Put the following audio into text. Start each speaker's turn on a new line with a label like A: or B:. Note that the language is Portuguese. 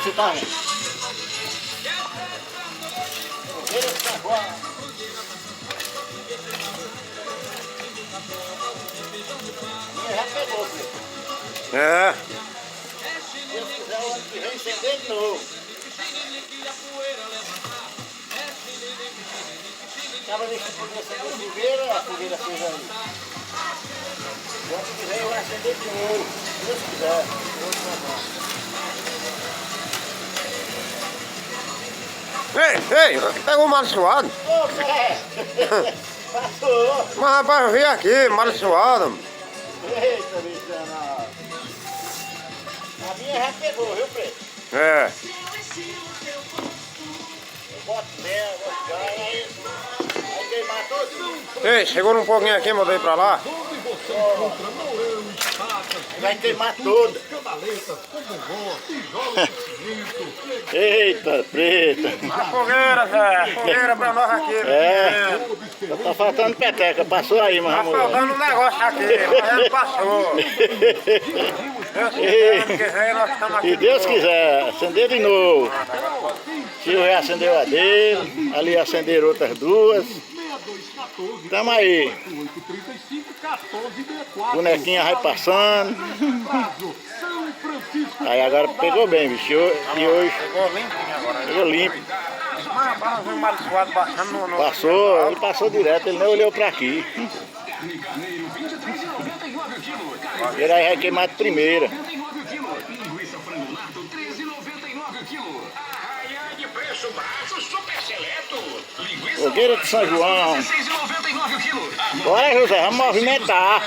A: você tá vendo? Fogueira de Saguá. Minha já pegou, filho.
B: É.
A: Se Deus quiser, o ano que vem acender de novo. Acaba de poder acender a fogueira fez aí. O ano que vem vai acender de novo. Se Deus quiser.
B: Ei, pega o malsuado.
A: Ô, Zé! Passou!
B: Mas rapaz, eu vi aqui, malsuado.
A: Eita, bichana! A minha já pegou, viu, Preto?
B: É.
A: Eu boto mel, boto gás, aí queimar todo.
B: Ei, segura um pouquinho aqui, mandei pra lá.
A: Vai queimar toda. Eita, Preta!
B: A fogueira, Zé. Fogueira pra nós aqui.
A: É, tá faltando peteca, passou aí, mas
B: Tá
A: vamos
B: faltando um negócio aqui, mas ele passou.
A: Se Deus quiser, acender de novo. Tio reacendeu a dele, ali acenderam outras duas. Tamo aí. Bonequinha vai passando. Aí agora pegou bem, bicho. E hoje
B: Pegou limpinho agora.
A: pegou limpo.
B: Mas rapaz, um malsuado passando no...
A: Passou, ele passou direto, ele nem olhou pra aqui. Ele aí vai queimar de primeira. Fogueira de São João. Bora, José, vamos movimentar.